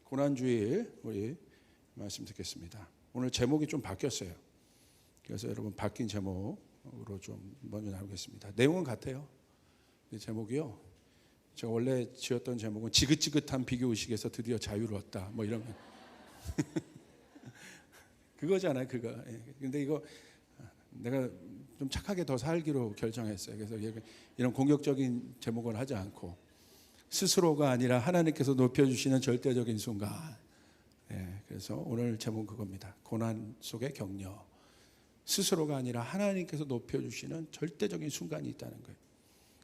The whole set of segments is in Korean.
고난주일 우리 말씀 듣겠습니다. 오늘 제목이 좀 바뀌었어요. 그래서 여러분 바뀐 제목으로 좀 먼저 나누겠습니다. 내용은 같아요. 제목이요. 제가 원래 지었던 제목은 지긋지긋한 비교의식에서 드디어 자유를 얻다. 뭐 이런 그거잖아요. 그거. 근데 이거 내가 좀 착하게 더 살기로 결정했어요. 그래서 이런 공격적인 제목을 하지 않고 스스로가 아니라 하나님께서 높여주시는 절대적인 순간. 그래서 오늘 제목은 그겁니다. 고난 속의 격려. 스스로가 아니라 하나님께서 높여주시는 절대적인 순간이 있다는 거예요.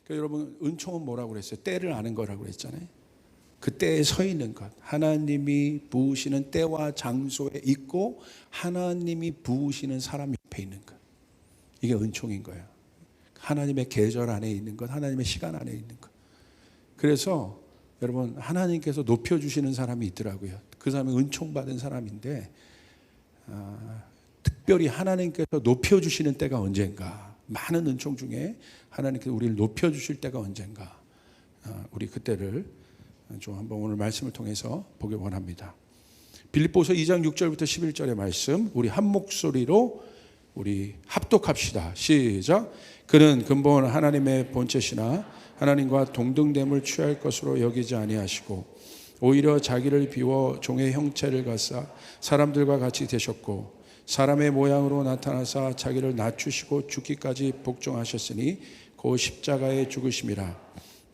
그러니까 여러분 은총은 뭐라고 그랬어요? 때를 아는 거라고 그랬잖아요. 그 때에 서 있는 것. 하나님이 부으시는 때와 장소에 있고 하나님이 부으시는 사람 옆에 있는 것. 이게 은총인 거예요. 하나님의 계절 안에 있는 것, 하나님의 시간 안에 있는 것. 그래서 여러분 하나님께서 높여주시는 사람이 있더라고요. 그 사람이 은총받은 사람인데 특별히 하나님께서 높여주시는 때가 언젠가. 많은 은총 중에 하나님께서 우리를 높여주실 때가 언젠가. 우리 그때를 좀 한번 오늘 말씀을 통해서 보기 원합니다. 빌립보서 2장 6절부터 11절의 말씀 우리 한 목소리로 우리 합독합시다. 시작. 그는 근본 하나님의 본체시나 하나님과 동등됨을 취할 것으로 여기지 아니하시고 오히려 자기를 비워 종의 형체를 갖사 사람들과 같이 되셨고 사람의 모양으로 나타나사 자기를 낮추시고 죽기까지 복종하셨으니 그 십자가에 죽으심이라.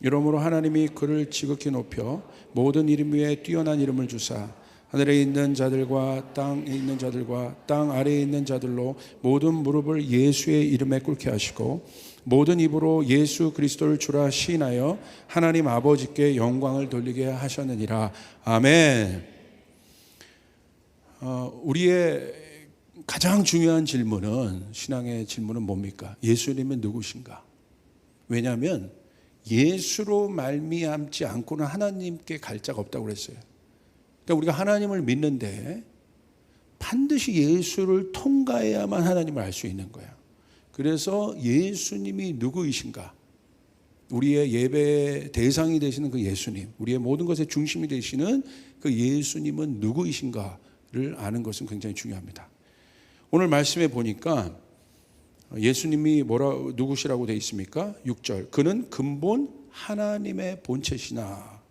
이러므로 하나님이 그를 지극히 높여 모든 이름 위에 뛰어난 이름을 주사 하늘에 있는 자들과 땅에 있는 자들과 땅 아래에 있는 자들로 모든 무릎을 예수의 이름에 꿇게 하시고 모든 입으로 예수 그리스도를 주라 시인하여 하나님 아버지께 영광을 돌리게 하셨느니라. 아멘. 우리의 가장 중요한 질문은, 신앙의 질문은 뭡니까? 예수님은 누구신가? 왜냐하면 예수로 말미암지 않고는 하나님께 갈 자가 없다고 그랬어요. 그러니까 우리가 하나님을 믿는데 반드시 예수를 통과해야만 하나님을 알 수 있는 거야. 그래서 예수님이 누구이신가? 우리의 예배의 대상이 되시는 그 예수님, 우리의 모든 것의 중심이 되시는 그 예수님은 누구이신가를 아는 것은 굉장히 중요합니다. 오늘 말씀에 보니까 예수님이 누구시라고 되어 있습니까? 6절. 그는 근본 하나님의 본체시나.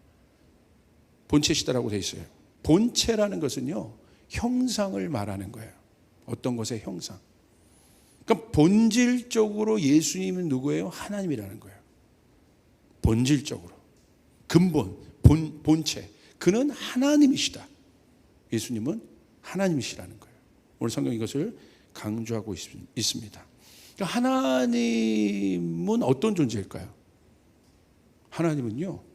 본체시다라고 되어 있어요. 본체라는 것은요, 형상을 말하는 거예요. 어떤 것의 형상. 그러니까 본질적으로 예수님은 누구예요? 하나님이라는 거예요. 본질적으로. 근본, 본체. 그는 하나님이시다. 예수님은 하나님이시라는 거예요. 오늘 성경 이것을 강조하고 있습니다. 그러니까 하나님은 어떤 존재일까요? 하나님은요,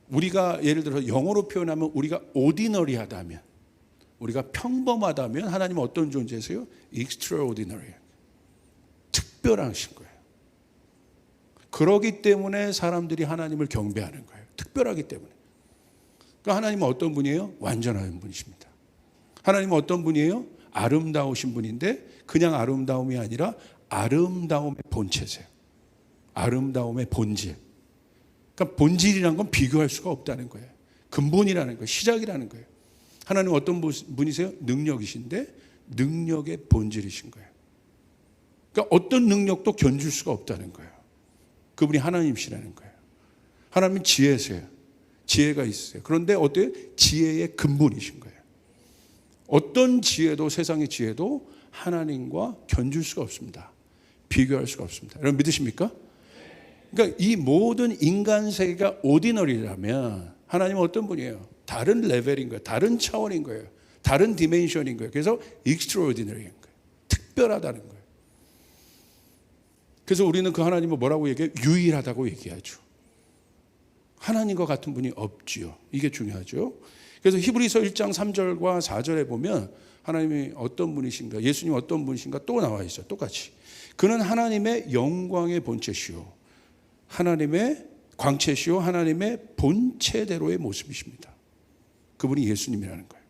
우리가 예를 들어서 영어로 표현하면 우리가 ordinary하다면, 우리가 평범하다면 하나님은 어떤 존재세요? extraordinary. 특별하신 거예요. 그러기 때문에 사람들이 하나님을 경배하는 거예요. 특별하기 때문에. 그러니까 하나님은 어떤 분이에요? 완전한 분이십니다. 하나님은 어떤 분이에요? 아름다우신 분인데 그냥 아름다움이 아니라 아름다움의 본체세요. 아름다움의 본질. 그러니까 본질이라는 건 비교할 수가 없다는 거예요. 근본이라는 거예요. 시작이라는 거예요. 하나님은 어떤 분이세요? 능력이신데 능력의 본질이신 거예요. 그러니까 어떤 능력도 견줄 수가 없다는 거예요. 그분이 하나님이시라는 거예요. 하나님은 지혜세요. 지혜가 있으세요. 그런데 어때요? 지혜의 근본이신 거예요. 어떤 지혜도, 세상의 지혜도 하나님과 견줄 수가 없습니다. 비교할 수가 없습니다. 여러분 믿으십니까? 그러니까 이 모든 인간 세계가 오디너리라면 하나님은 어떤 분이에요? 다른 레벨인 거예요. 다른 차원인 거예요. 다른 디멘션인 거예요. 그래서 extraordinary인 거예요. 특별하다는 거예요. 그래서 우리는 그 하나님을 뭐라고 얘기해요? 유일하다고 얘기하죠. 하나님과 같은 분이 없지요. 이게 중요하죠. 그래서 히브리서 1장 3절과 4절에 보면 하나님이 어떤 분이신가, 예수님 어떤 분이신가 또 나와 있어요. 똑같이. 그는 하나님의 영광의 본체시오, 하나님의 광채시오, 하나님의 본체대로의 모습이십니다. 그분이 예수님이라는 거예요.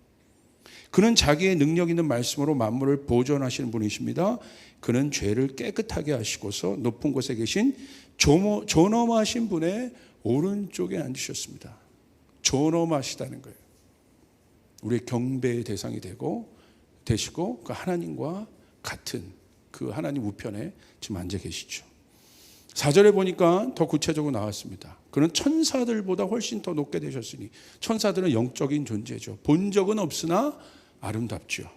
그는 자기의 능력 있는 말씀으로 만물을 보존하시는 분이십니다. 그는 죄를 깨끗하게 하시고서 높은 곳에 계신 존엄하신 분의 오른쪽에 앉으셨습니다. 존엄하시다는 거예요. 우리의 경배의 대상이 되시고 그 하나님과 같은 그 하나님 우편에 지금 앉아 계시죠. 4절에 보니까 더 구체적으로 나왔습니다. 그는 천사들보다 훨씬 더 높게 되셨으니, 천사들은 영적인 존재죠. 본 적은 없으나 아름답죠.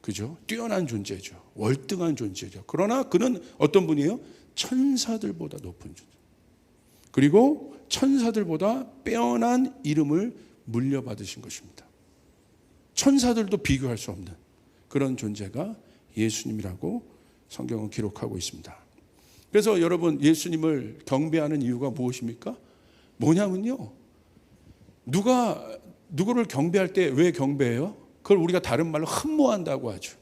그죠? 뛰어난 존재죠. 월등한 존재죠. 그러나 그는 어떤 분이에요? 천사들보다 높은 존재. 그리고 천사들보다 빼어난 이름을 물려받으신 것입니다. 천사들도 비교할 수 없는 그런 존재가 예수님이라고 성경은 기록하고 있습니다. 그래서 여러분, 예수님을 경배하는 이유가 무엇입니까? 뭐냐면요, 누구를 경배할 때 왜 경배해요? 그걸 우리가 다른 말로 흠모한다고 하죠.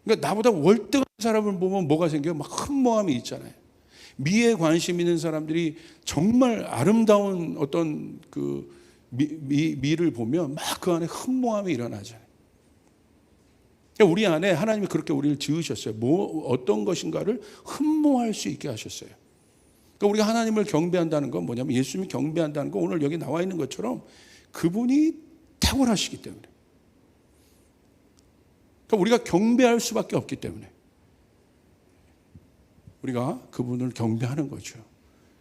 그러니까 나보다 월등한 사람을 보면 뭐가 생겨요? 막 흠모함이 있잖아요. 미에 관심 있는 사람들이 정말 아름다운 어떤 그 미를 보면 막 그 안에 흠모함이 일어나잖아요. 그러니까 우리 안에 하나님이 그렇게 우리를 지으셨어요. 어떤 것인가를 흠모할 수 있게 하셨어요. 그러니까 우리가 하나님을 경배한다는 건 뭐냐면, 예수님이 경배한다는 건 오늘 여기 나와 있는 것처럼 그분이 탁월하시기 때문에, 그러니까 우리가 경배할 수밖에 없기 때문에 우리가 그분을 경배하는 거죠.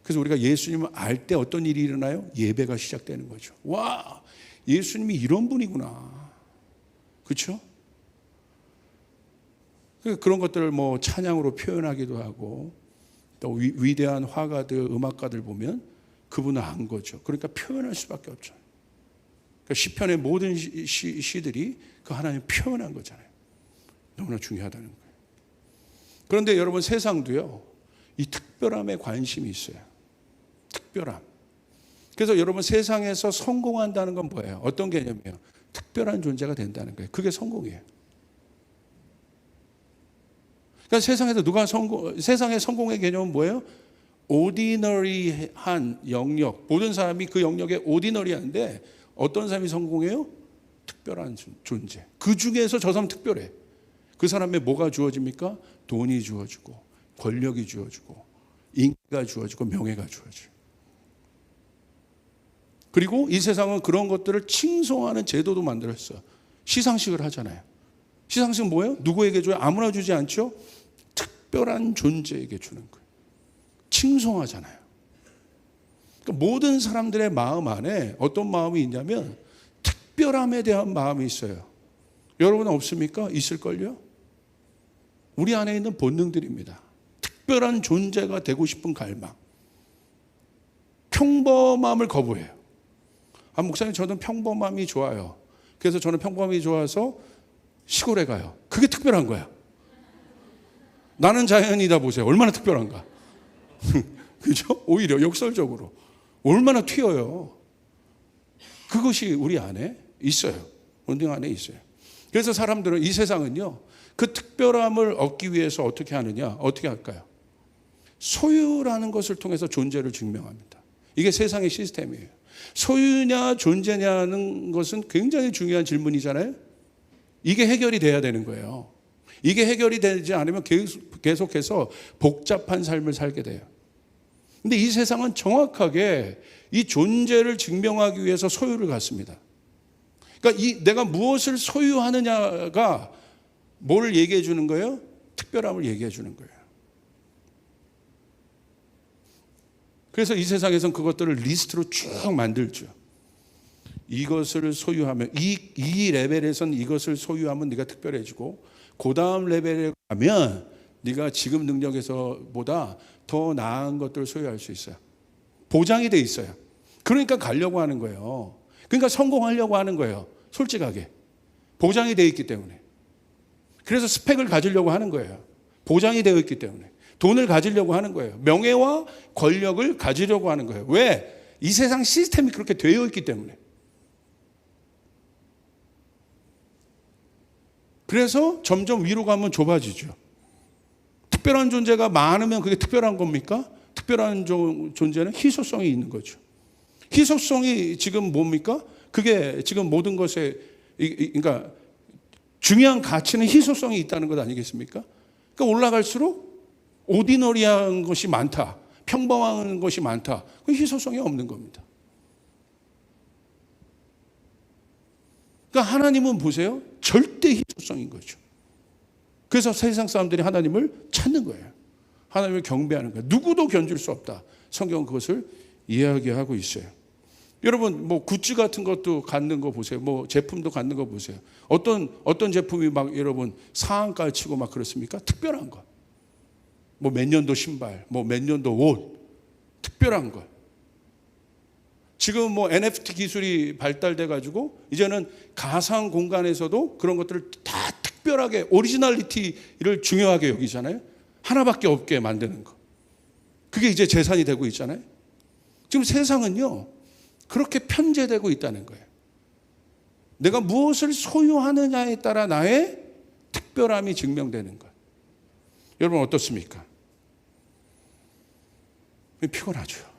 그래서 우리가 예수님을 알 때 어떤 일이 일어나요? 예배가 시작되는 거죠. 와, 예수님이 이런 분이구나. 그렇죠? 그런 것들을 뭐 찬양으로 표현하기도 하고, 또 위대한 화가들, 음악가들 보면 그분을 안 거죠. 그러니까 표현할 수밖에 없죠. 그러니까 시편의 모든 시들이 그 하나님을 표현한 거잖아요. 너무나 중요하다는 거예요. 그런데 여러분, 세상도요, 이 특별함에 관심이 있어요. 특별함. 그래서 여러분, 세상에서 성공한다는 건 뭐예요? 어떤 개념이에요? 특별한 존재가 된다는 거예요. 그게 성공이에요. 그러니까 세상의 성공의 개념은 뭐예요? 오디너리한 영역. 모든 사람이 그 영역에 오디너리한데, 어떤 사람이 성공해요? 특별한 존재. 그 중에서 저 사람 특별해. 그 사람의 뭐가 주어집니까? 돈이 주어지고, 권력이 주어지고, 인기가 주어지고, 명예가 주어져요. 그리고 이 세상은 그런 것들을 칭송하는 제도도 만들었어요. 시상식을 하잖아요. 시상식은 뭐예요? 누구에게 줘요? 아무나 주지 않죠? 특별한 존재에게 주는 거예요. 칭송하잖아요. 그러니까 모든 사람들의 마음 안에 어떤 마음이 있냐면 특별함에 대한 마음이 있어요. 여러분은 없습니까? 있을걸요? 우리 안에 있는 본능들입니다. 특별한 존재가 되고 싶은 갈망. 평범함을 거부해요. 목사님, 저는 평범함이 좋아요. 그래서 저는 평범함이 좋아서 시골에 가요. 그게 특별한 거야. 나는 자연이다 보세요. 얼마나 특별한가. 그죠? 오히려 역설적으로. 얼마나 튀어요. 그것이 우리 안에 있어요. 본능 안에 있어요. 그래서 사람들은, 이 세상은요, 그 특별함을 얻기 위해서 어떻게 하느냐? 어떻게 할까요? 소유라는 것을 통해서 존재를 증명합니다. 이게 세상의 시스템이에요. 소유냐 존재냐는 것은 굉장히 중요한 질문이잖아요. 이게 해결이 돼야 되는 거예요. 이게 해결이 되지 않으면 계속해서 복잡한 삶을 살게 돼요. 근데 이 세상은 정확하게 이 존재를 증명하기 위해서 소유를 갖습니다. 그러니까 내가 무엇을 소유하느냐가 뭘 얘기해 주는 거예요? 특별함을 얘기해 주는 거예요. 그래서 이 세상에서는 그것들을 리스트로 쭉 만들죠. 이것을 소유하면, 이 레벨에선 이것을 소유하면 네가 특별해지고, 그 다음 레벨에 가면 네가 지금 능력에서보다 더 나은 것들을 소유할 수 있어요. 보장이 돼 있어요. 그러니까 가려고 하는 거예요. 그러니까 성공하려고 하는 거예요. 솔직하게. 보장이 되어 있기 때문에. 그래서 스펙을 가지려고 하는 거예요. 보장이 되어 있기 때문에. 돈을 가지려고 하는 거예요. 명예와 권력을 가지려고 하는 거예요. 왜? 이 세상 시스템이 그렇게 되어 있기 때문에. 그래서 점점 위로 가면 좁아지죠. 특별한 존재가 많으면 그게 특별한 겁니까? 특별한 존재는 희소성이 있는 거죠. 희소성이 지금 뭡니까? 그게 지금 모든 것에, 그러니까 중요한 가치는 희소성이 있다는 것 아니겠습니까? 그러니까 올라갈수록 오디너리한 것이 많다, 평범한 것이 많다, 그 희소성이 없는 겁니다. 그러니까 하나님은 보세요. 절대 희소성인 거죠. 그래서 세상 사람들이 하나님을 찾는 거예요. 하나님을 경배하는 거예요. 누구도 견줄 수 없다. 성경은 그것을 이야기하고 있어요. 여러분 뭐 굿즈 같은 것도 갖는 거 보세요. 뭐 제품도 갖는 거 보세요. 어떤 제품이 막 여러분 상한가 치고 막 그렇습니까? 특별한 거. 뭐 몇 년도 신발, 뭐 몇 년도 옷, 특별한 거. 지금 뭐 NFT 기술이 발달돼 가지고 이제는 가상 공간에서도 그런 것들을 다 특별하게 오리지널리티를 중요하게 여기잖아요. 하나밖에 없게 만드는 거. 그게 이제 재산이 되고 있잖아요. 지금 세상은요, 그렇게 편제되고 있다는 거예요. 내가 무엇을 소유하느냐에 따라 나의 특별함이 증명되는 것. 여러분 어떻습니까? 피곤하죠.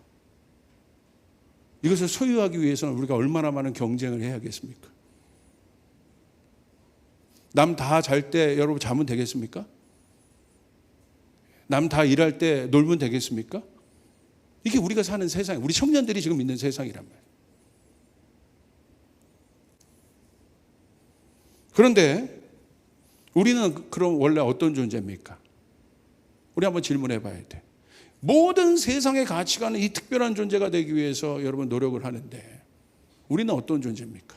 이것을 소유하기 위해서는 우리가 얼마나 많은 경쟁을 해야겠습니까? 남 다 잘 때 여러분 자면 되겠습니까? 남 다 일할 때 놀면 되겠습니까? 이게 우리가 사는 세상, 우리 청년들이 지금 있는 세상이란 말이에요. 그런데 우리는 그럼 원래 어떤 존재입니까? 우리 한번 질문해 봐야 돼. 모든 세상의 가치관은 이 특별한 존재가 되기 위해서 여러분 노력을 하는데 우리는 어떤 존재입니까?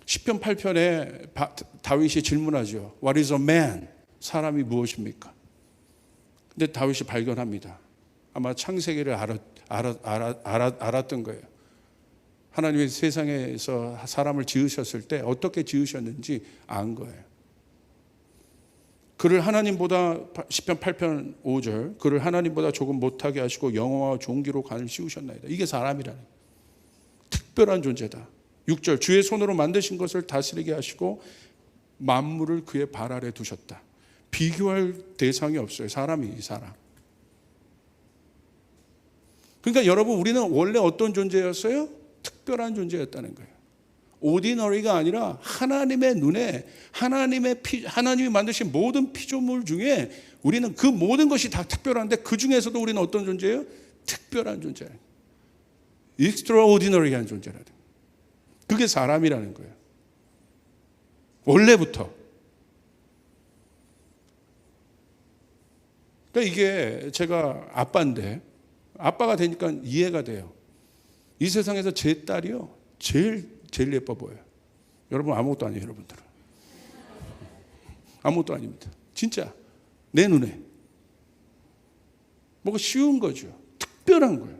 시편 8편에 다윗이 질문하죠. What is a man? 사람이 무엇입니까? 근데 다윗이 발견합니다. 아마 창세기를 알았던 거예요. 하나님이 세상에서 사람을 지으셨을 때 어떻게 지으셨는지 안 거예요. 그를 하나님보다 시편 8편 5절 그를 하나님보다 조금 못하게 하시고 영화와 종기로 간을 씌우셨나이다. 이게 사람이라는 특별한 존재다. 6절 주의 손으로 만드신 것을 다스리게 하시고 만물을 그의 발 아래 두셨다. 비교할 대상이 없어요. 사람이 사람. 그러니까 여러분 우리는 원래 어떤 존재였어요? 특별한 존재였다는 거예요. 오디너리가 아니라 하나님의 눈에 하나님이 만드신 모든 피조물 중에 우리는 그 모든 것이 다 특별한데 그 중에서도 우리는 어떤 존재예요? 특별한 존재. extraordinary한 존재라는 거예요. 그게 사람이라는 거예요. 원래부터. 그러니까 이게 제가 아빠인데 아빠가 되니까 이해가 돼요. 이 세상에서 제 딸이요. 제일 예뻐 보여요. 여러분 아무것도 아니에요. 여러분들은. 아무것도 아닙니다. 진짜 내 눈에. 뭐가 쉬운 거죠. 특별한 거예요.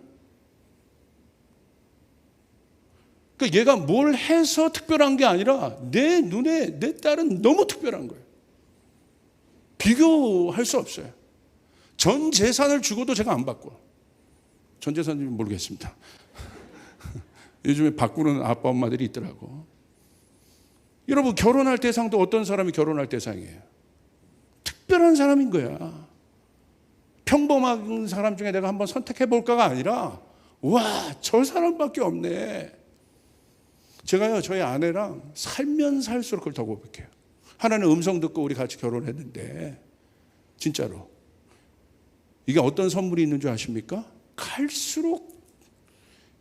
그러니까 얘가 뭘 해서 특별한 게 아니라 내 눈에 내 딸은 너무 특별한 거예요. 비교할 수 없어요. 전 재산을 주고도 제가 안 바꿔. 전 재산은 모르겠습니다. 요즘에 바꾸는 아빠 엄마들이 있더라고. 여러분 결혼할 대상도 어떤 사람이 결혼할 대상이에요? 특별한 사람인 거야. 평범한 사람 중에 내가 한번 선택해 볼까가 아니라 와, 저 사람밖에 없네. 제가요 저희 아내랑 살면 살수록 그걸 더 고백해요. 하나는 음성 듣고 우리 같이 결혼했는데 진짜로 이게 어떤 선물이 있는 줄 아십니까? 갈수록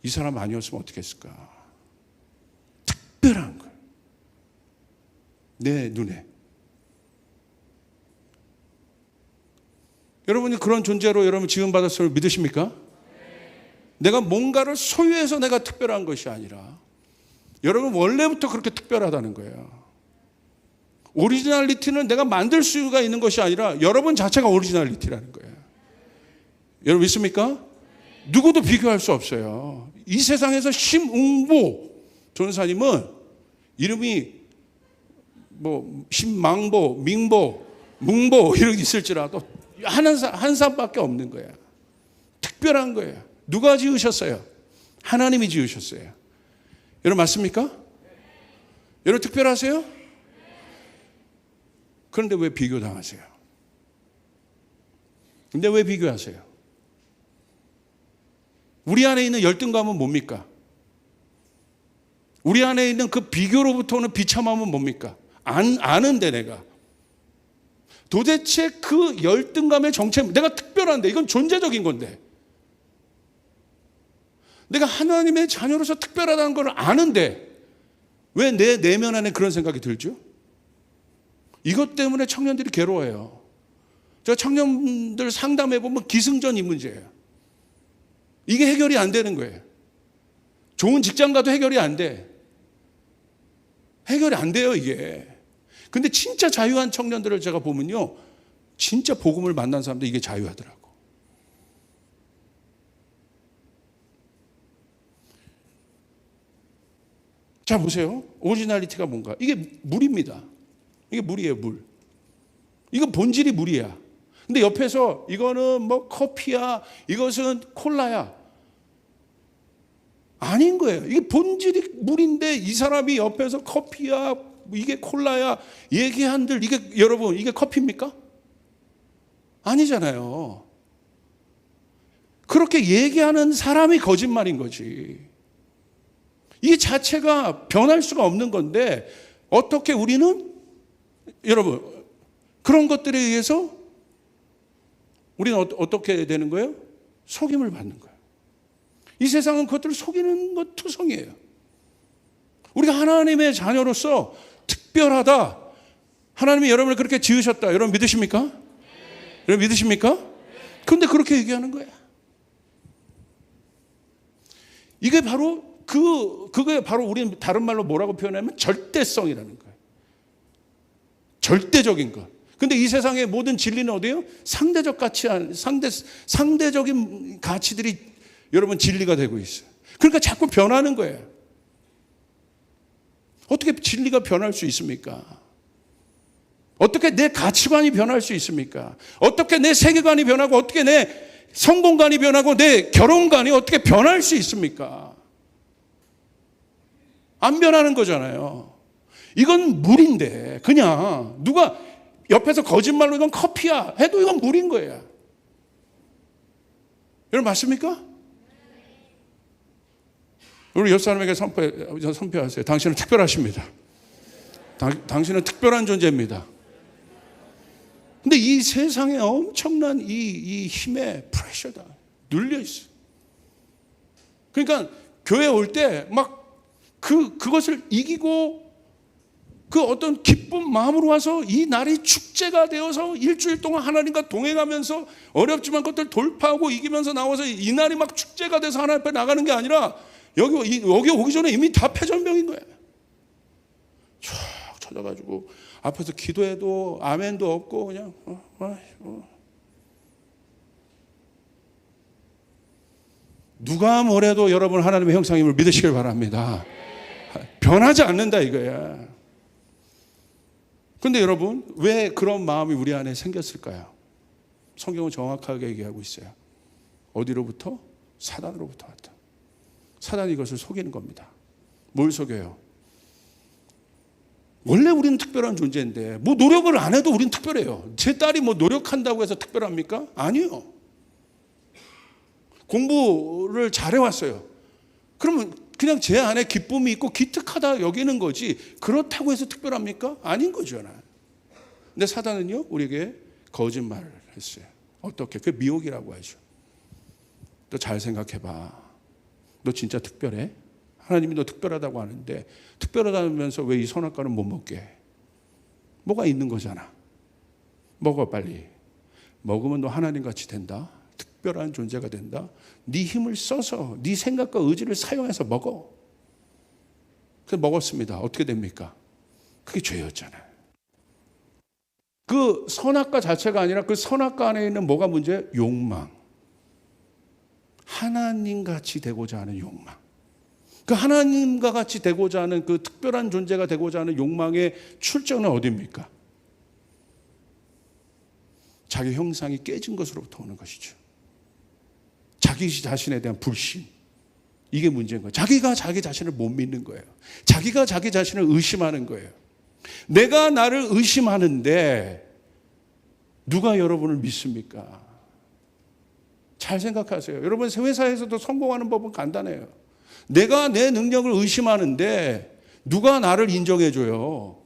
이 사람 아니었으면 어떻게 했을까? 특별한 거예요. 내 눈에. 여러분이 그런 존재로 여러분 지음받았음을 믿으십니까? 내가 뭔가를 소유해서 내가 특별한 것이 아니라 여러분 원래부터 그렇게 특별하다는 거예요. 오리지널리티는 내가 만들 수가 있는 것이 아니라 여러분 자체가 오리지널리티라는 거예요. 여러분 믿습니까? 누구도 비교할 수 없어요. 이 세상에서 심웅보 전사님은 이름이 뭐 심망보, 민보, 뭉보 이런 게 있을지라도 한 사람밖에 없는 거야. 특별한 거예요. 누가 지으셨어요? 하나님이 지으셨어요. 여러분 맞습니까? 여러분 특별하세요? 그런데 왜 비교당하세요? 근데 왜 비교하세요? 우리 안에 있는 열등감은 뭡니까? 우리 안에 있는 그 비교로부터 오는 비참함은 뭡니까? 아는데 내가. 도대체 그 열등감의 정체, 내가 특별한데 이건 존재적인 건데. 내가 하나님의 자녀로서 특별하다는 걸 아는데 왜 내 내면 안에 그런 생각이 들죠? 이것 때문에 청년들이 괴로워해요. 저 청년들 상담해보면 기승전 이 문제예요. 이게 해결이 안 되는 거예요. 좋은 직장 가도 해결이 안 돼. 해결이 안 돼요, 이게. 근데 진짜 자유한 청년들을 제가 보면요, 진짜 복음을 만난 사람들 이게 자유하더라고. 자, 보세요. 오리지널리티가 뭔가? 이게 물입니다. 이게 물이에요, 물. 이건 본질이 물이야. 근데 옆에서 이거는 뭐 커피야, 이것은 콜라야. 아닌 거예요. 이게 본질이 물인데 이 사람이 옆에서 커피야, 이게 콜라야 얘기한들 이게 여러분 이게 커피입니까? 아니잖아요. 그렇게 얘기하는 사람이 거짓말인 거지. 이 자체가 변할 수가 없는 건데 어떻게 우리는 여러분 그런 것들에 의해서 우리는 어떻게 되는 거예요? 속임을 받는 거예요. 이 세상은 그것들을 속이는 것 투성이에요. 우리가 하나님의 자녀로서 특별하다. 하나님이 여러분을 그렇게 지으셨다. 여러분 믿으십니까? 여러분 믿으십니까? 그런데 그렇게 얘기하는 거야. 이게 바로 그게 바로 우리는 다른 말로 뭐라고 표현하면 절대성이라는 거예요. 절대적인 것. 근데 이 세상의 모든 진리는 어디예요? 상대적 가치, 상대적인 가치들이 여러분 진리가 되고 있어요. 그러니까 자꾸 변하는 거예요. 어떻게 진리가 변할 수 있습니까? 어떻게 내 가치관이 변할 수 있습니까? 어떻게 내 세계관이 변하고 어떻게 내 성공관이 변하고 내 결혼관이 어떻게 변할 수 있습니까? 안 변하는 거잖아요. 이건 물인데 그냥 누가 옆에서 거짓말로 이건 커피야 해도 이건 물인 거예요. 여러분 맞습니까? 우리 옆 사람에게 선포하세요. 당신은 특별하십니다. 당신은 특별한 존재입니다. 근데 이 세상에 엄청난 이 힘에 프레셔다. 눌려있어. 그러니까 교회 올 때 막 그것을 이기고 그 어떤 기쁜 마음으로 와서 이 날이 축제가 되어서 일주일 동안 하나님과 동행하면서 어렵지만 그것들 돌파하고 이기면서 나와서 이 날이 막 축제가 돼서 하나님 앞에 나가는 게 아니라 여기 오기 전에 이미 다 패전병인 거예요. 쫙 찾아가지고 앞에서 기도해도 아멘도 없고 그냥 누가 뭐래도 여러분 하나님의 형상임을 믿으시길 바랍니다. 변하지 않는다 이거야. 그런데 여러분 왜 그런 마음이 우리 안에 생겼을까요? 성경은 정확하게 얘기하고 있어요. 어디로부터? 사단으로부터 왔다. 사단이 이것을 속이는 겁니다. 뭘 속여요? 원래 우리는 특별한 존재인데 뭐 노력을 안 해도 우리는 특별해요. 제 딸이 뭐 노력한다고 해서 특별합니까? 아니요. 공부를 잘해왔어요. 그러면 그냥 제 안에 기쁨이 있고 기특하다 여기는 거지 그렇다고 해서 특별합니까? 아닌 거잖아요. 근데 사단은요 우리에게 거짓말을 했어요. 어떻게? 그게 미혹이라고 하죠. 너 잘 생각해봐. 너 진짜 특별해? 하나님이 너 특별하다고 하는데 특별하다면서 왜 이 선악과는 못 먹게 해? 뭐가 있는 거잖아. 먹어 빨리. 먹으면 너 하나님같이 된다. 특별한 존재가 된다. 네 힘을 써서 네 생각과 의지를 사용해서 먹어. 그래서 먹었습니다. 어떻게 됩니까? 그게 죄였잖아요. 그 선악과 자체가 아니라 그 선악과 안에 있는 뭐가 문제예요? 욕망. 하나님같이 되고자 하는 욕망. 그 하나님과 같이 되고자 하는 그 특별한 존재가 되고자 하는 욕망의 출처는 어디입니까? 자기 형상이 깨진 것으로부터 오는 것이죠. 자기 자신에 대한 불신. 이게 문제인 거예요. 자기가 자기 자신을 못 믿는 거예요. 자기가 자기 자신을 의심하는 거예요. 내가 나를 의심하는데 누가 여러분을 믿습니까? 잘 생각하세요. 여러분 회사에서도 성공하는 법은 간단해요. 내가 내 능력을 의심하는데 누가 나를 인정해줘요?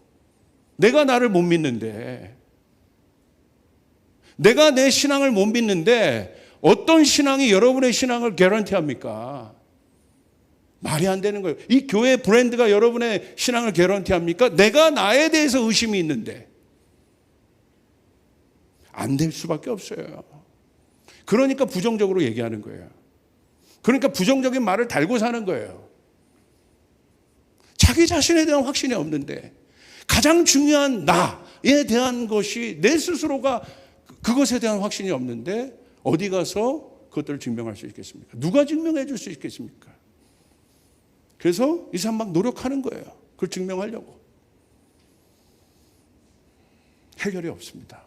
내가 나를 못 믿는데. 내가 내 신앙을 못 믿는데 어떤 신앙이 여러분의 신앙을 개런티합니까? 말이 안 되는 거예요. 이 교회 브랜드가 여러분의 신앙을 개런티합니까? 내가 나에 대해서 의심이 있는데 안 될 수밖에 없어요. 그러니까 부정적으로 얘기하는 거예요. 그러니까 부정적인 말을 달고 사는 거예요. 자기 자신에 대한 확신이 없는데 가장 중요한 나에 대한 것이 내 스스로가 그것에 대한 확신이 없는데 어디 가서 그것들을 증명할 수 있겠습니까? 누가 증명해 줄 수 있겠습니까? 그래서 이 사람 막 노력하는 거예요. 그걸 증명하려고. 해결이 없습니다.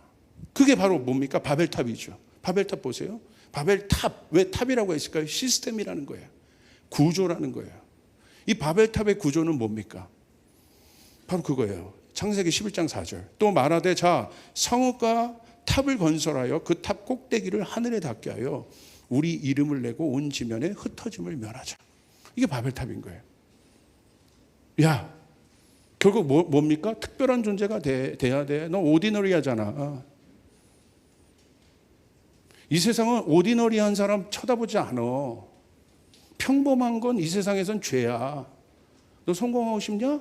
그게 바로 뭡니까? 바벨탑이죠. 바벨탑 보세요. 바벨탑, 왜 탑이라고 했을까요? 시스템이라는 거예요. 구조라는 거예요. 이 바벨탑의 구조는 뭡니까? 바로 그거예요. 창세기 11장 4절. 또 말하되 자 성읍과 탑을 건설하여 그 탑 꼭대기를 하늘에 닿게 하여 우리 이름을 내고 온 지면에 흩어짐을 면하자. 이게 바벨탑인 거예요. 야, 결국 뭡니까? 특별한 존재가 돼야 돼. 너 오디너리하잖아. 이 세상은 오디너리한 사람 쳐다보지 않아. 평범한 건 이 세상에선 죄야. 너 성공하고 싶냐?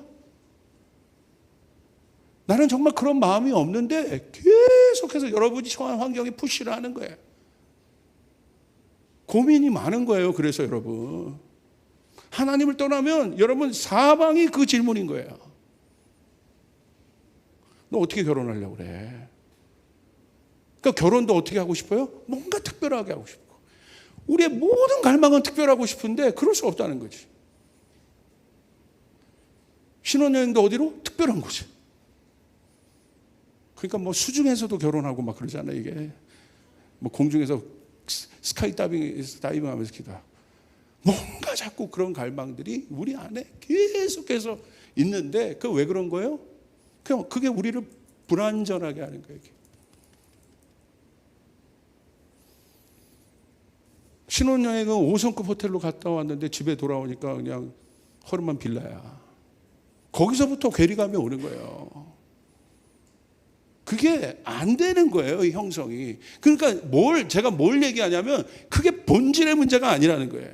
나는 정말 그런 마음이 없는데 계속해서 여러분이 처한 환경에 푸시를 하는 거예요. 고민이 많은 거예요. 그래서 여러분 하나님을 떠나면 여러분 사방이 그 질문인 거예요. 너 어떻게 결혼하려고 그래? 그러니까 결혼도 어떻게 하고 싶어요? 뭔가 특별하게 하고 싶고 우리의 모든 갈망은 특별하고 싶은데 그럴 수 없다는 거지. 신혼여행도 어디로? 특별한 곳에. 그러니까 뭐 수중에서도 결혼하고 막 그러잖아요. 이게 뭐 공중에서 스카이 다이빙 하면서 기도하고 뭔가 자꾸 그런 갈망들이 우리 안에 계속해서 있는데 그 왜 그런 거예요? 그게 우리를 불안전하게 하는 거예요. 신혼여행은 5성급 호텔로 갔다 왔는데 집에 돌아오니까 그냥 허름한 빌라야. 거기서부터 괴리감이 오는 거예요. 그게 안 되는 거예요, 이 형성이. 그러니까 제가 뭘 얘기하냐면 그게 본질의 문제가 아니라는 거예요.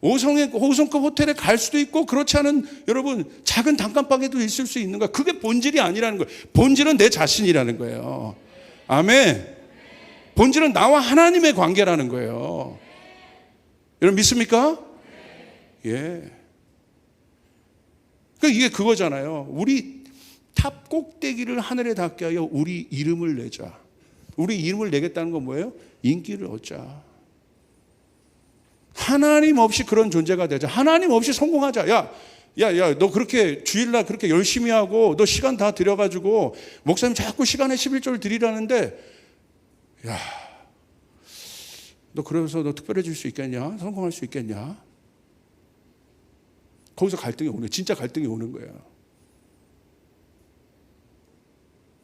5성급 호텔에 갈 수도 있고 그렇지 않은 여러분 작은 단칸방에도 있을 수 있는 거야. 그게 본질이 아니라는 거예요. 본질은 내 자신이라는 거예요. 아멘. 본질은 나와 하나님의 관계라는 거예요. 여러분 믿습니까? 예. 그러니까 이게 그거잖아요. 우리 탑 꼭대기를 하늘에 닿게 하여 우리 이름을 내자. 우리 이름을 내겠다는 건 뭐예요? 인기를 얻자. 하나님 없이 그런 존재가 되자. 하나님 없이 성공하자. 야, 너 그렇게 주일날 그렇게 열심히 하고 너 시간 다 들여가지고 목사님 자꾸 시간에 11조를 드리라는데 야, 너 그래서 너 특별해질 수 있겠냐? 성공할 수 있겠냐? 거기서 갈등이 오는 거예요. 진짜 갈등이 오는 거예요.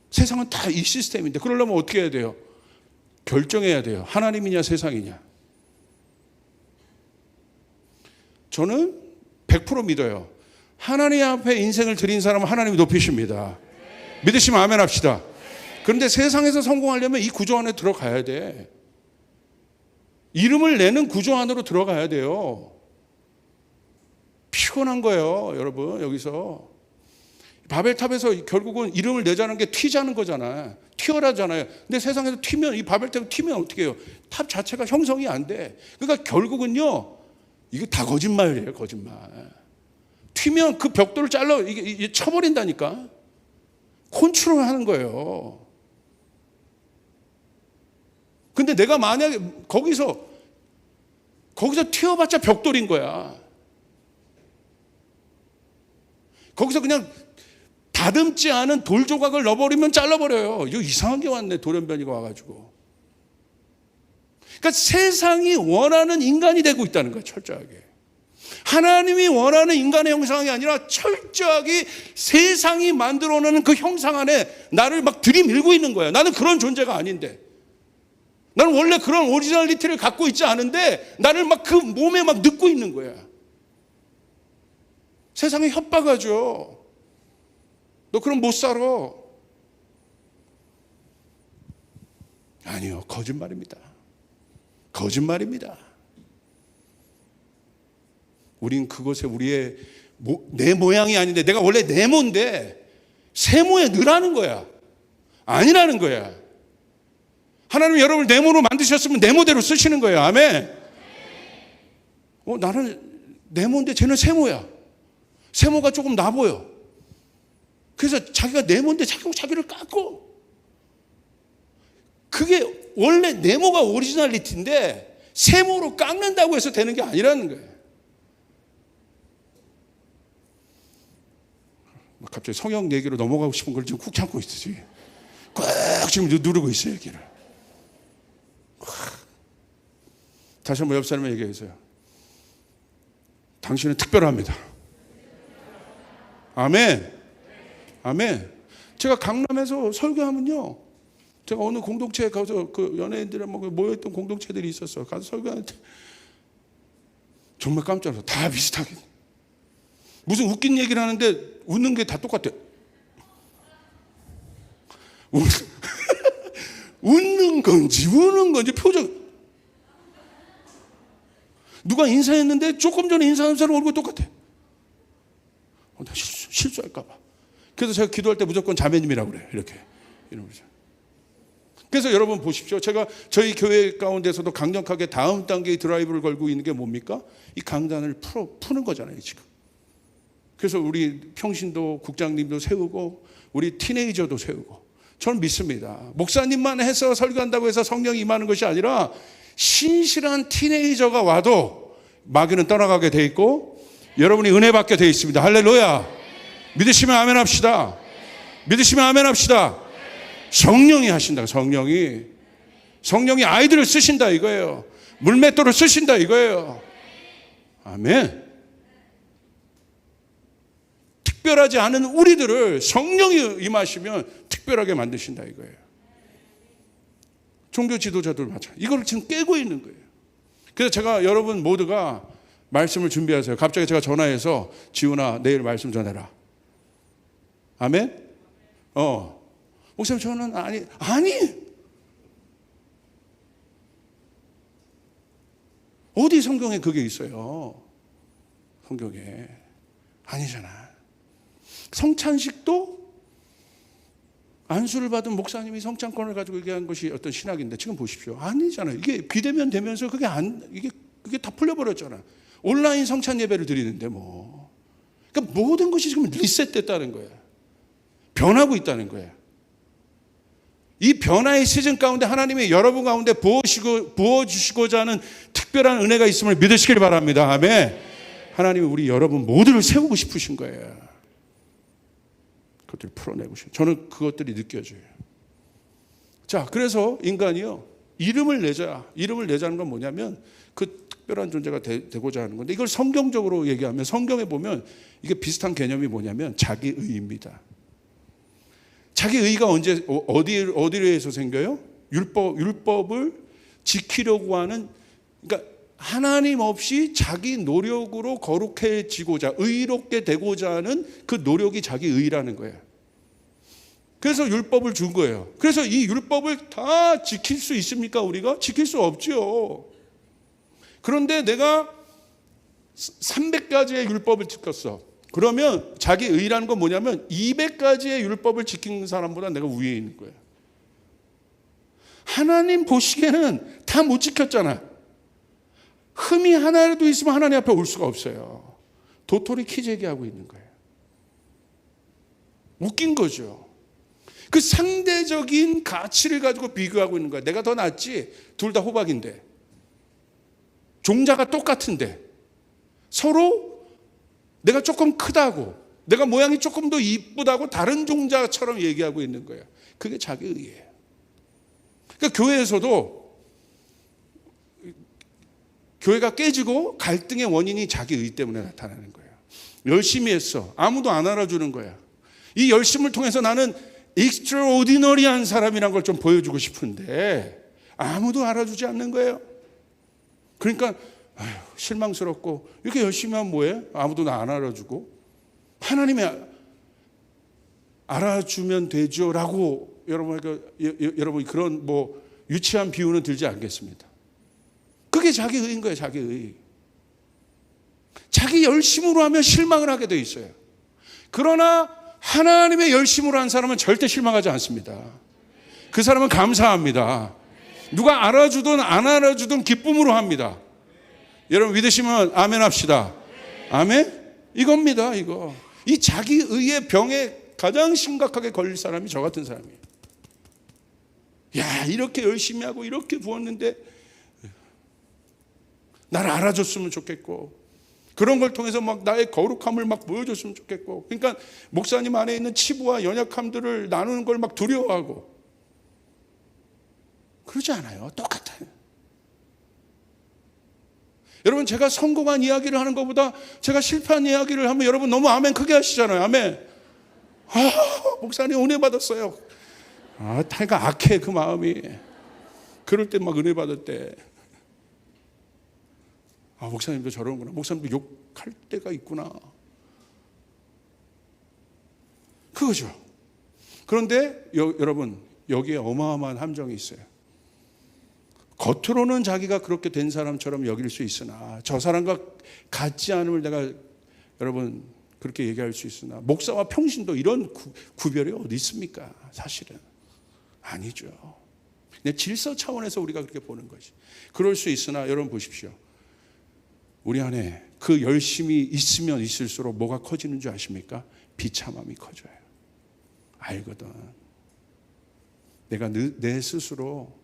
세상은 다 이 시스템인데 그러려면 어떻게 해야 돼요? 결정해야 돼요. 하나님이냐 세상이냐. 저는 100% 믿어요. 하나님 앞에 인생을 드린 사람은 하나님이 높이십니다. 믿으시면 아멘 합시다. 그런데 세상에서 성공하려면 이 구조 안에 들어가야 돼. 이름을 내는 구조 안으로 들어가야 돼요. 피곤한 거예요, 여러분. 여기서 바벨탑에서 결국은 이름을 내자는 게 튀자는 거잖아. 튀어라잖아요. 근데 세상에서 튀면 이 바벨탑 튀면 어떻게 해요? 탑 자체가 형성이 안 돼. 그러니까 결국은요, 이게 다 거짓말이에요, 거짓말. 튀면 그 벽돌을 잘라 이게 쳐버린다니까. 컨트롤하는 거예요. 근데 내가 만약에 거기서 튀어봤자 벽돌인 거야. 거기서 그냥 다듬지 않은 돌 조각을 넣어버리면 잘라버려요. 이거 이상한 게 왔네, 돌연변이가 와가지고. 그러니까 세상이 원하는 인간이 되고 있다는 거예요, 철저하게. 하나님이 원하는 인간의 형상이 아니라 철저하게 세상이 만들어내는 그 형상 안에 나를 막 들이밀고 있는 거예요. 나는 그런 존재가 아닌데. 나는 원래 그런 오리지널리티를 갖고 있지 않은데 나를 막 그 몸에 막 넣고 있는 거야. 세상에 협박하죠. 너 그럼 못 살아. 아니요, 거짓말입니다. 거짓말입니다. 우린 그것에 우리의 내 모양이 아닌데, 내가 원래 네모인데 세모에 넣으라는 거야. 아니라는 거야. 하나님은 여러분을 네모로 만드셨으면 네모대로 쓰시는 거예요. 아멘. 나는 네모인데 쟤는 세모야. 세모가 조금 나 보여. 그래서 자기가 네모인데 자꾸 자기를 깎고. 그게 원래 네모가 오리지널리티인데 세모로 깎는다고 해서 되는 게 아니라는 거예요. 갑자기 성형 얘기로 넘어가고 싶은 걸 지금 꾹 참고 있지. 꽉 지금 누르고 있어요, 얘기를. 다시 한번 옆 사람에 얘기해주세요. 당신은 특별합니다. 아멘. 아멘. 제가 강남에서 설교하면요, 제가 어느 공동체에 가서 그 연예인들이 모여있던 공동체들이 있었어요. 가서 설교하는데 정말 깜짝 놀랐어요. 다 비슷하게. 무슨 웃긴 얘기를 하는데 웃는 게 다 똑같아요. 웃는 건지 우는 건지 표정. 누가 인사했는데 조금 전에 인사한 사람 얼굴 똑같아. 나 실수할까 봐. 그래서 제가 기도할 때 무조건 자매님이라고 그래요. 이렇게. 그래서 여러분 보십시오. 제가 저희 교회 가운데서도 강력하게 다음 단계의 드라이브를 걸고 있는 게 뭡니까? 이 강단을 푸는 거잖아요, 지금. 그래서 우리 평신도 국장님도 세우고 우리 티네이저도 세우고. 저는 믿습니다. 목사님만 해서 설교한다고 해서 성령이 임하는 것이 아니라 신실한 티네이저가 와도 마귀는 떠나가게 돼 있고 여러분이 은혜 받게 돼 있습니다. 할렐루야. 믿으시면 아멘 합시다. 믿으시면 아멘 합시다. 성령이 하신다. 성령이 아이들을 쓰신다 이거예요. 물맷돌을 쓰신다 이거예요. 아멘. 특별하지 않은 우리들을 성령이 임하시면 특별하게 만드신다 이거예요. 종교 지도자들 마찬가지. 이걸 지금 깨고 있는 거예요. 그래서 제가 여러분 모두가 말씀을 준비하세요. 갑자기 제가 전화해서 지훈아 내일 말씀 전해라. 아멘? 목사님 저는 아니. 어디 성경에 그게 있어요? 성경에. 아니잖아. 성찬식도 안수를 받은 목사님이 성찬권을 가지고 얘기한 것이 어떤 신학인데 지금 보십시오. 아니잖아요. 이게 비대면 되면서 그게 다 풀려버렸잖아. 온라인 성찬 예배를 드리는데 뭐. 그러니까 모든 것이 지금 리셋됐다는 거야. 변하고 있다는 거야. 이 변화의 시즌 가운데 하나님이 여러분 가운데 부어주시고자 하는 특별한 은혜가 있음을 믿으시길 바랍니다. 아멘. 하나님이 우리 여러분 모두를 세우고 싶으신 거예요. 그것들을 풀어내고 싶어요. 저는 그것들이 느껴져요. 자, 그래서 인간이요, 이름을 내자는 건 뭐냐면 그 특별한 존재가 되고자 하는 건데, 이걸 성경적으로 얘기하면 성경에 보면 이게 비슷한 개념이 뭐냐면 자기의입니다. 자기의가 어디로 해서 생겨요? 율법을 지키려고 하는, 그러니까 하나님 없이 자기 노력으로 거룩해지고자, 의롭게 되고자 하는 그 노력이 자기의라는 거예요. 그래서 율법을 준 거예요. 그래서 이 율법을 다 지킬 수 있습니까? 우리가? 지킬 수 없죠. 그런데 내가 300가지의 율법을 지켰어. 그러면 자기의라는 건 뭐냐면 200가지의 율법을 지킨 사람보다 내가 위에 있는 거예요. 하나님 보시기에는 다 못 지켰잖아. 흠이 하나라도 있으면 하나님 앞에 올 수가 없어요. 도토리 키 제기하고 있는 거예요. 웃긴 거죠. 그 상대적인 가치를 가지고 비교하고 있는 거야. 내가 더 낫지. 둘 다 호박인데. 종자가 똑같은데. 서로 내가 조금 크다고, 내가 모양이 조금 더 이쁘다고 다른 종자처럼 얘기하고 있는 거예요. 그게 자기의예요. 그러니까 교회에서도 교회가 깨지고 갈등의 원인이 자기의 때문에 나타나는 거예요. 열심히 했어. 아무도 안 알아주는 거야. 이 열심을 통해서 나는 extraordinary한 사람이란 걸 좀 보여주고 싶은데 아무도 알아주지 않는 거예요. 그러니까 실망스럽고, 이렇게 열심히 하면 뭐해? 아무도 나 안 알아주고. 하나님이 알아주면 되죠 라고 여러분 그런 유치한 비유는 들지 않겠습니다. 그게 자기의인 거예요. 자기의. 자기 열심으로 하면 실망을 하게 돼 있어요. 그러나 하나님의 열심으로 한 사람은 절대 실망하지 않습니다. 그 사람은 감사합니다. 누가 알아주든 안 알아주든 기쁨으로 합니다. 여러분 믿으시면 아멘 합시다. 아멘? 이겁니다, 이거. 이 자기 의의 병에 가장 심각하게 걸릴 사람이 저 같은 사람이에요. 야, 이렇게 열심히 하고 이렇게 부었는데 나를 알아줬으면 좋겠고, 그런 걸 통해서 막 나의 거룩함을 막 보여줬으면 좋겠고, 그러니까 목사님 안에 있는 치부와 연약함들을 나누는 걸 막 두려워하고, 그러지 않아요. 똑같아요. 여러분, 제가 성공한 이야기를 하는 것보다 제가 실패한 이야기를 하면 여러분 너무 아멘 크게 하시잖아요. 아멘. 목사님 은혜 받았어요. 타이가 악해, 그 마음이. 그럴 때 막 은혜 받을 때, 목사님도 저러는구나, 목사님도 욕할 때가 있구나, 그거죠. 그런데 여러분, 여기에 어마어마한 함정이 있어요. 겉으로는 자기가 그렇게 된 사람처럼 여길 수 있으나, 저 사람과 같지 않음을 내가 여러분 그렇게 얘기할 수 있으나, 목사와 평신도 이런 구별이 어디 있습니까? 사실은 아니죠. 그냥 질서 차원에서 우리가 그렇게 보는 거지. 그럴 수 있으나 여러분 보십시오. 우리 안에 그 열심이 있으면 있을수록 뭐가 커지는 줄 아십니까? 비참함이 커져요. 알거든. 내가 내 스스로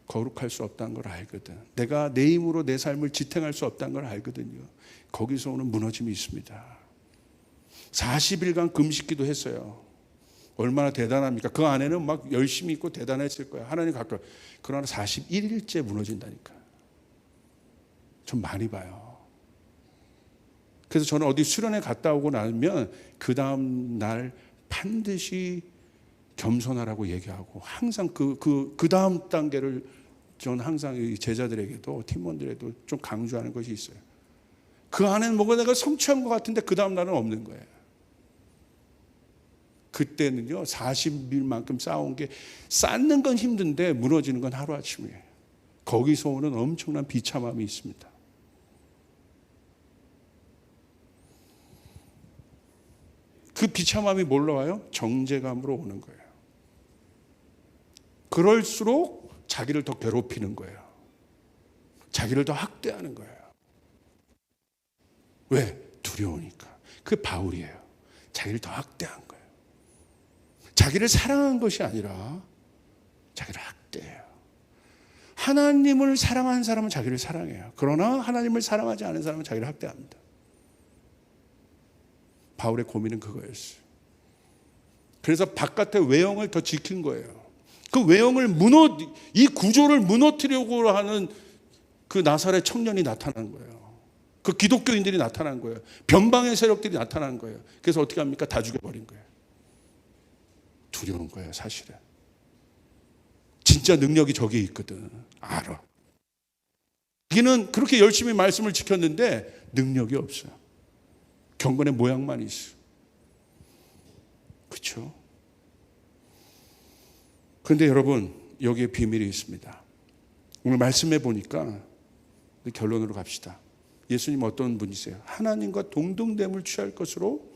거룩할 수 없다는 걸 알거든. 내가 내 힘으로 내 삶을 지탱할 수 없다는 걸 알거든요. 거기서 오는 무너짐이 있습니다. 40일간 금식기도 했어요. 얼마나 대단합니까? 그 안에는 막 열심히 있고 대단했을 거예요. 하나님 가까이. 그러나 41일째 무너진다니까. 좀 많이 봐요. 그래서 저는 어디 수련회 갔다 오고 나면 그 다음 날 반드시 겸손하라고 얘기하고, 항상 그 다음 단계를 저는 항상 제자들에게도 팀원들에게도 좀 강조하는 것이 있어요. 그 안에는 뭐가 내가 성취한 것 같은데 그 다음 날은 없는 거예요. 그때는요, 40일만큼 쌓아온 게, 쌓는 건 힘든데 무너지는 건 하루아침이에요. 거기서 오는 엄청난 비참함이 있습니다. 그 비참함이 뭘로 와요? 정죄감으로 오는 거예요. 그럴수록 자기를 더 괴롭히는 거예요. 자기를 더 학대하는 거예요. 왜? 두려우니까. 그게 바울이에요. 자기를 더 학대한 거예요. 자기를 사랑한 것이 아니라 자기를 학대해요. 하나님을 사랑하는 사람은 자기를 사랑해요. 그러나 하나님을 사랑하지 않은 사람은 자기를 학대합니다. 바울의 고민은 그거였어요. 그래서 바깥의 외형을 더 지킨 거예요. 그 외형을 이 구조를 무너뜨리려고 하는 그 나사렛 청년이 나타난 거예요. 그 기독교인들이 나타난 거예요. 변방의 세력들이 나타난 거예요. 그래서 어떻게 합니까? 다 죽여버린 거예요. 두려운 거예요, 사실은. 진짜 능력이 저기에 있거든. 알아. 자기는 그렇게 열심히 말씀을 지켰는데 능력이 없어요. 경건의 모양만 있어. 그렇죠? 그런데 여러분, 여기에 비밀이 있습니다. 오늘 말씀해 보니까 결론으로 갑시다. 예수님 어떤 분이세요? 하나님과 동등됨을 취할 것으로,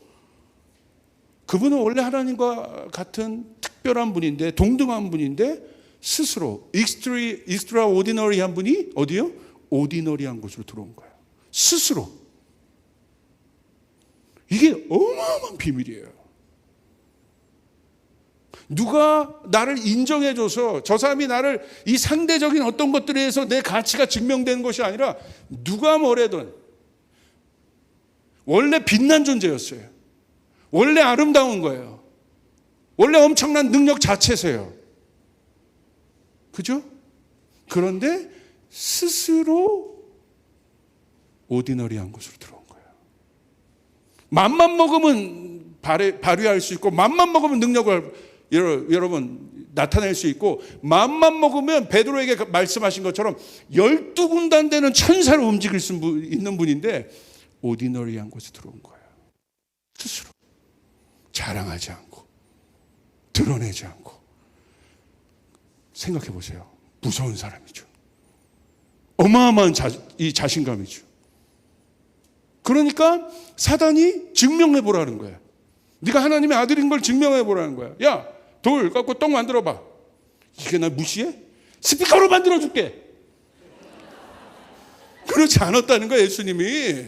그분은 원래 하나님과 같은 특별한 분인데, 동등한 분인데, 스스로 익스트라오디너리한 분이 어디요? 오디너리한 곳으로 들어온 거예요. 스스로. 이게 어마어마한 비밀이에요. 누가 나를 인정해줘서, 저 사람이 나를 이 상대적인 어떤 것들에 의해서 내 가치가 증명되는 것이 아니라, 누가 뭐래든 원래 빛난 존재였어요. 원래 아름다운 거예요. 원래 엄청난 능력 자체세요. 그죠? 그런데 스스로 오디너리한 곳으로 들어온 거예요. 맘만 먹으면 발휘할 수 있고, 맘만 먹으면 능력을 여러분 나타낼 수 있고, 맘만 먹으면 베드로에게 말씀하신 것처럼 12군단 되는 천사로 움직일 수 있는 분인데, 오디너리한 곳에 들어온 거예요. 스스로 자랑하지 않고 드러내지 않고. 생각해 보세요. 무서운 사람이죠. 어마어마한 이 자신감이죠. 그러니까 사단이 증명해 보라는 거야. 네가 하나님의 아들인 걸 증명해 보라는 거야. 야, 돌 갖고 떡 만들어 봐. 이게 날 무시해? 스피커로 만들어 줄게. 그렇지 않았다는 거야, 예수님이.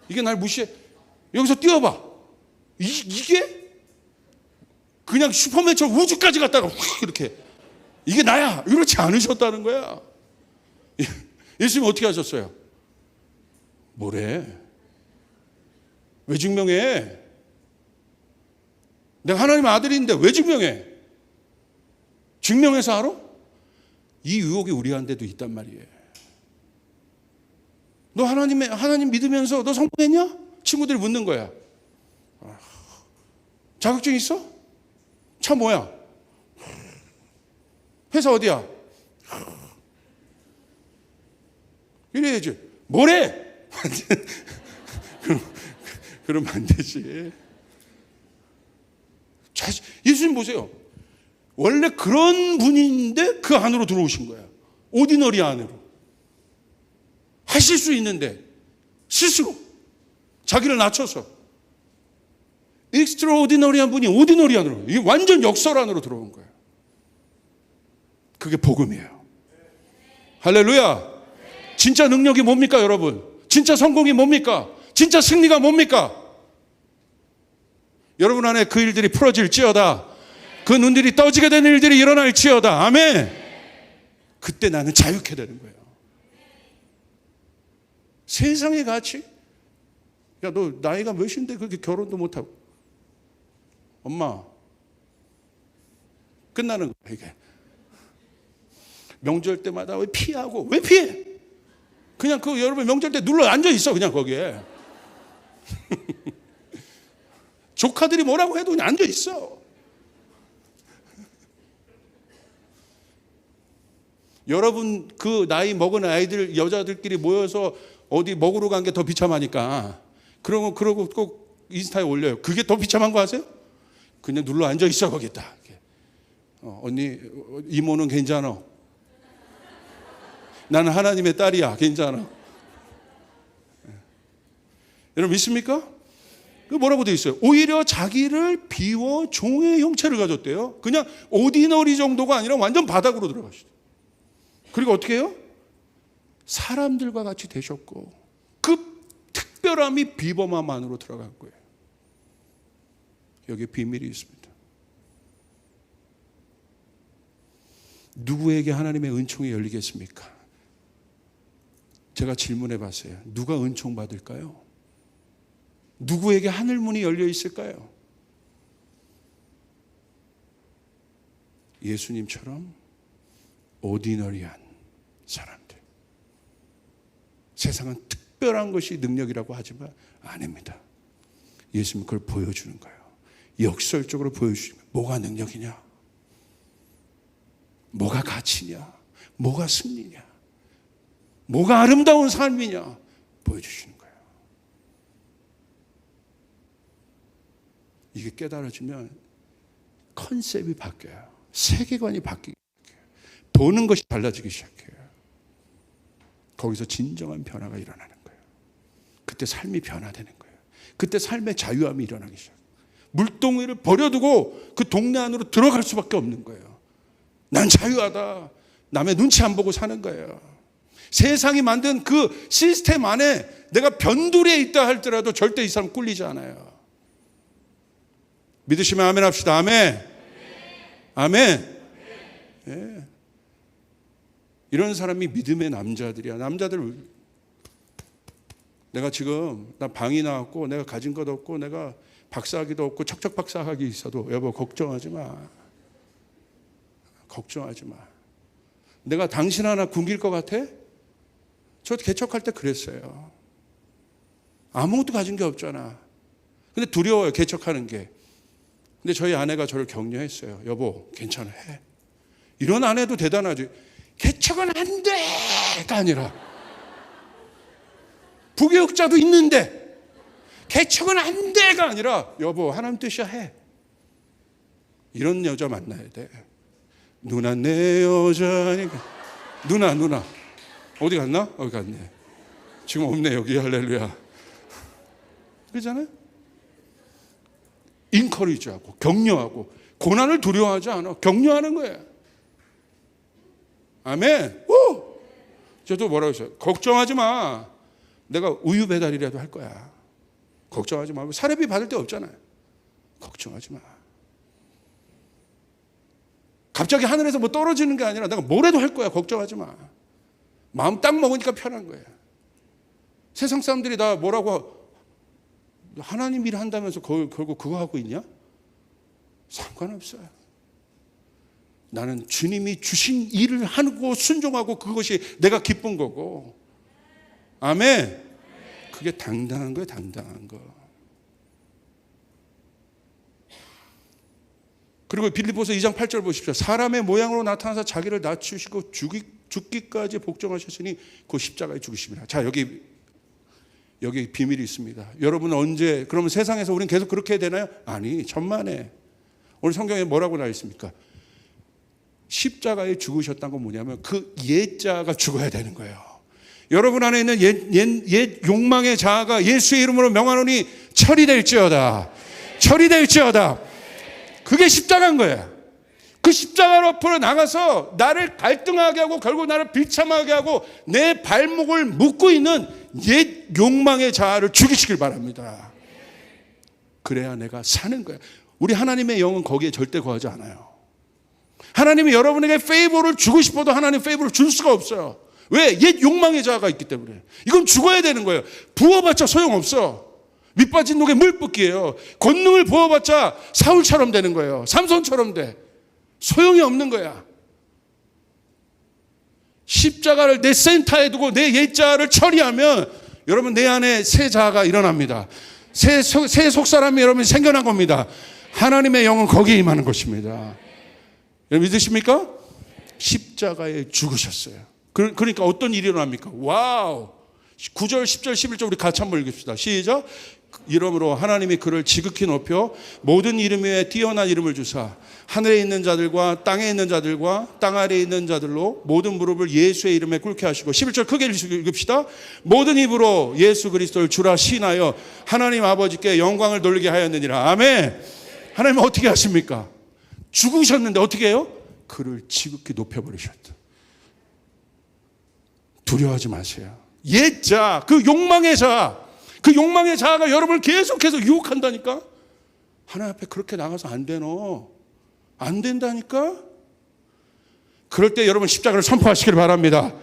이게 날 무시해. 여기서 뛰어봐. 이게 그냥 슈퍼맨처럼 우주까지 갔다가 휙 이렇게. 이게 나야. 이렇지 않으셨다는 거야. 예수님 어떻게 하셨어요? 뭐래? 왜 증명해? 내가 하나님의 아들인데 왜 증명해? 증명해서 알아? 이 유혹이 우리한테도 있단 말이에요. 너 하나님 믿으면서 너 성공했냐? 친구들이 묻는 거야. 자격증 있어? 차 뭐야? 회사 어디야? 이래야지. 뭐래? 그러면 안 되지. 예수님 보세요. 원래 그런 분인데 그 안으로 들어오신 거야. 오디너리 안으로. 하실 수 있는데 스스로 자기를 낮춰서 익스트라오디너리한 분이 오디너리 안으로, 이게 완전 역설 안으로 들어온 거예요. 그게 복음이에요. 할렐루야. 진짜 능력이 뭡니까, 여러분? 진짜 성공이 뭡니까? 진짜 승리가 뭡니까? 여러분 안에 그 일들이 풀어질지어다. 그 눈들이 떠지게 되는 일들이 일어날지어다. 아멘. 그때 나는 자유케 되는 거예요. 세상의 가치? 야, 너 나이가 몇인데 그렇게 결혼도 못하고. 엄마, 끝나는 거야, 이게. 명절 때마다 왜 피하고, 왜 피해? 그냥 여러분 명절 때 눌러 앉아 있어, 그냥 거기에. 조카들이 뭐라고 해도 그냥 앉아 있어. 여러분 그 나이 먹은 아이들, 여자들끼리 모여서 어디 먹으러 간 게 더 비참하니까 그러고 꼭 인스타에 올려요. 그게 더 비참한 거 아세요? 그냥 눌러 앉아 있어 거기다. 언니, 이모는 괜찮아. 나는 하나님의 딸이야. 괜찮아. 여러분 믿습니까? 뭐라고 돼 있어요? 오히려 자기를 비워 종의 형체를 가졌대요. 그냥 오디너리 정도가 아니라 완전 바닥으로 들어가시대요. 그리고 어떻게 해요? 사람들과 같이 되셨고 그 특별함이 비범함 안으로 들어간 거예요. 여기에 비밀이 있습니다. 누구에게 하나님의 은총이 열리겠습니까? 제가 질문해 봤어요. 누가 은총 받을까요? 누구에게 하늘문이 열려 있을까요? 예수님처럼 오디너리한 사람들. 세상은 특별한 것이 능력이라고 하지만 아닙니다. 예수님은 그걸 보여주는 거예요. 역설적으로 보여주시면 뭐가 능력이냐? 뭐가 가치냐? 뭐가 승리냐? 뭐가 아름다운 삶이냐? 보여주시는 거예요. 이게 깨달아지면 컨셉이 바뀌어요. 세계관이 바뀌기 시작해요. 보는 것이 달라지기 시작해요. 거기서 진정한 변화가 일어나는 거예요. 그때 삶이 변화되는 거예요. 그때 삶의 자유함이 일어나기 시작해요. 물동이를 버려두고 그 동네 안으로 들어갈 수밖에 없는 거예요. 난 자유하다. 남의 눈치 안 보고 사는 거예요. 세상이 만든 그 시스템 안에 내가 변두리에 있다 할지라도 절대 이 사람 꿀리지 않아요. 믿으시면 아멘 합시다. 아멘. 아멘. 예. 이런 사람이 믿음의 남자들이야. 남자들, 내가 지금 나 방이 나왔고 내가 가진 것 없고 내가 박사학위도 없고 척척 박사학위 있어도 여보 걱정하지 마. 걱정하지 마. 내가 당신 하나 굶길 것 같아? 저 개척할 때 그랬어요. 아무것도 가진 게 없잖아. 근데 두려워요, 개척하는 게. 근데 저희 아내가 저를 격려했어요. 여보 괜찮아, 해. 이런 아내도 대단하지. 개척은 안 돼가 아니라 부교육자도 있는데 개척은 안 돼가 아니라 여보 하나님 뜻이야, 해. 이런 여자 만나야 돼. 누나 내 여자니까. 누나 어디 갔나? 어디 갔네. 지금 없네 여기. 할렐루야. 그렇잖아요. 인커리지하고 격려하고 고난을 두려워하지 않아. 격려하는 거예요. 아멘. 오! 저도 뭐라고 했어요? 걱정하지 마. 내가 우유 배달이라도 할 거야. 걱정하지 말고. 사례비 받을 데 없잖아요. 걱정하지 마. 갑자기 하늘에서 뭐 떨어지는 게 아니라 내가 뭐라도 할 거야. 걱정하지 마. 마음 딱 먹으니까 편한 거예요. 세상 사람들이 다 뭐라고 하나님 일 한다면서 결국 그거 하고 있냐? 상관없어요. 나는 주님이 주신 일을 하고 순종하고 그것이 내가 기쁜 거고. 아멘. 그게 당당한 거예요. 당당한 거. 그리고 빌립보서 2장 8절 보십시오. 사람의 모양으로 나타나서 자기를 낮추시고 죽기까지 복종하셨으니 그 십자가에 죽으심이라. 자, 여기 비밀이 있습니다. 여러분 언제, 그러면 세상에서 우리는 계속 그렇게 해야 되나요? 아니, 천만에. 오늘 성경에 뭐라고 나와 있습니까? 십자가에 죽으셨다는 건 뭐냐면 그 옛자가 죽어야 되는 거예요. 여러분 안에 있는 옛 욕망의 자아가 예수의 이름으로 명하노니 처리될지어다. 처리될지어다. 그게 십자가인 거예요. 그 십자가 앞으로 나가서 나를 갈등하게 하고 결국 나를 비참하게 하고 내 발목을 묶고 있는 옛 욕망의 자아를 죽이시길 바랍니다. 그래야 내가 사는 거야. 우리 하나님의 영은 거기에 절대 거하지 않아요. 하나님이 여러분에게 페이버를 주고 싶어도 하나님 페이버를 줄 수가 없어요. 왜? 옛 욕망의 자아가 있기 때문에. 이건 죽어야 되는 거예요. 부어봤자 소용없어. 밑빠진 녹에 물 붓기예요. 권능을 부어봤자 사울처럼 되는 거예요. 삼손처럼 돼. 소용이 없는 거야. 십자가를 내 센터에 두고 내 옛자를 처리하면 여러분 내 안에 새 자아가 일어납니다. 새 속사람이 여러분 생겨난 겁니다. 하나님의 영은 거기에 임하는 것입니다. 여러분 믿으십니까? 십자가에 죽으셨어요. 그러니까 어떤 일이 일어납니까? 와우. 9절, 10절, 11절 우리 같이 한번 읽읍시다. 시작. 이름으로 하나님이 그를 지극히 높여 모든 이름 위에 뛰어난 이름을 주사 하늘에 있는 자들과 땅에 있는 자들과 땅 아래에 있는 자들로 모든 무릎을 예수의 이름에 꿇게 하시고 11절 크게 읽읍시다. 모든 입으로 예수 그리스도를 주라 시인하여 하나님 아버지께 영광을 돌리게 하였느니라. 아멘. 하나님은 어떻게 하십니까? 죽으셨는데 어떻게 해요? 그를 지극히 높여버리셨다. 두려워하지 마세요. 옛자, 그 욕망의 자, 그 욕망의 자아가 여러분을 계속해서 유혹한다니까. 하나님 앞에 그렇게 나가서 안 되노. 안 된다니까. 그럴 때 여러분 십자가를 선포하시길 바랍니다.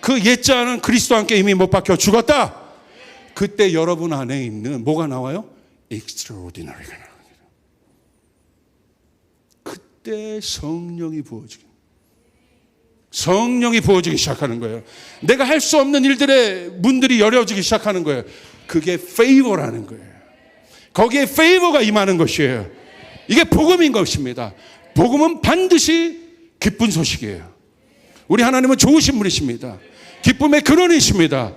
그 옛자는 그리스도와 함께 이미 못 박혀 죽었다. 그때 여러분 안에 있는 뭐가 나와요? extraordinary가 나옵니다. 그때 성령이 부어지기 시작하는 거예요. 내가 할 수 없는 일들의 문들이 열려지기 시작하는 거예요. 그게 페이버라는 거예요. 거기에 페이버가 임하는 것이에요. 이게 복음인 것입니다. 복음은 반드시 기쁜 소식이에요. 우리 하나님은 좋으신 분이십니다. 기쁨의 근원이십니다.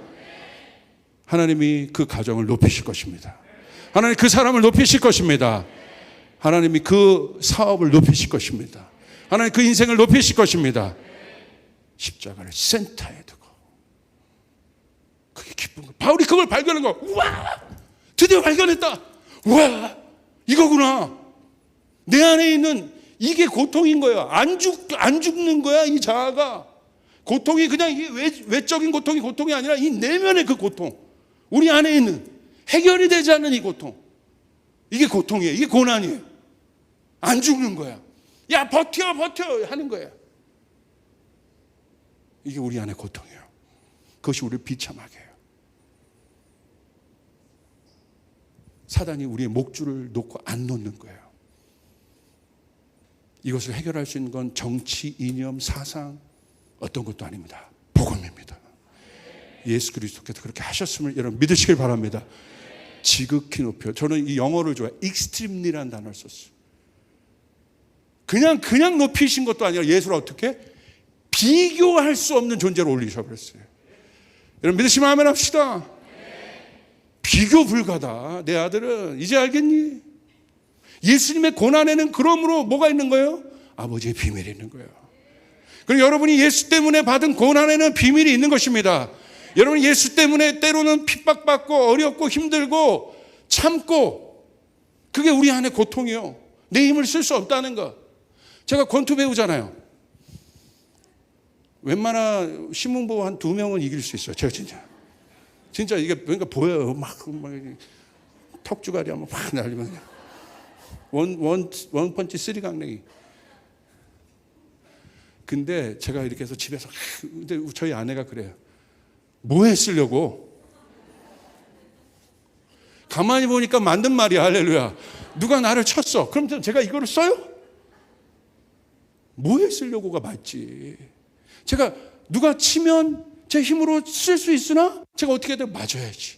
하나님이 그 가정을 높이실 것입니다. 하나님 그 사람을 높이실 것입니다. 하나님이 그 사업을 높이실 것입니다. 하나님 그 인생을 높이실 것입니다. 십자가를 센터에 두고. 그게 기쁜 거. 바울이 그걸 발견한 거. 우와! 드디어 발견했다. 우와! 이거구나. 내 안에 있는 이게 고통인 거야. 안 죽는 거야, 이 자아가. 고통이 그냥 이게 외적인 고통이 아니라 이 내면의 그 고통. 우리 안에 있는 해결이 되지 않는 이 고통. 이게 고통이에요. 이게 고난이에요. 안 죽는 거야. 야, 버텨 하는 거야. 이게 우리 안의 고통이에요. 그것이 우리를 비참하게 해요. 사단이 우리의 목줄을 놓고 안 놓는 거예요. 이것을 해결할 수 있는 건 정치, 이념, 사상 어떤 것도 아닙니다. 복음입니다. 예수 그리스도께서 그렇게 하셨음을 여러분 믿으시길 바랍니다. 지극히 높여. 저는 이 영어를 좋아해요. extremely라는 단어를 썼어요. 그냥 높이신 것도 아니라 예수를 어떻게? 비교할 수 없는 존재로 올리셔버렸어요. 여러분 믿으시면 아멘 합시다. 비교 불가다. 내 아들은 이제 알겠니? 예수님의 고난에는 그러므로 뭐가 있는 거예요? 아버지의 비밀이 있는 거예요. 그리고 여러분이 예수 때문에 받은 고난에는 비밀이 있는 것입니다. 여러분, 예수 때문에 때로는 핍박받고 어렵고 힘들고 참고, 그게 우리 안에 고통이요. 내 힘을 쓸 수 없다는 거. 제가 권투 배우잖아요. 웬만한 신문보 한 2명은 이길 수 있어요. 제가 진짜 이게 그러니까 보여요. 막 턱주가리 한번 막 날리면 원 펀치 쓰리 강냉이. 근데 제가 이렇게 해서 집에서, 근데 저희 아내가 그래요. 뭐 했으려고? 가만히 보니까 맞는 말이야. 할렐루야. 누가 나를 쳤어. 그럼 제가 이거를 써요? 뭐 했으려고가 맞지. 제가 누가 치면 제 힘으로 쓸 수 있으나 제가 어떻게든 맞아야지.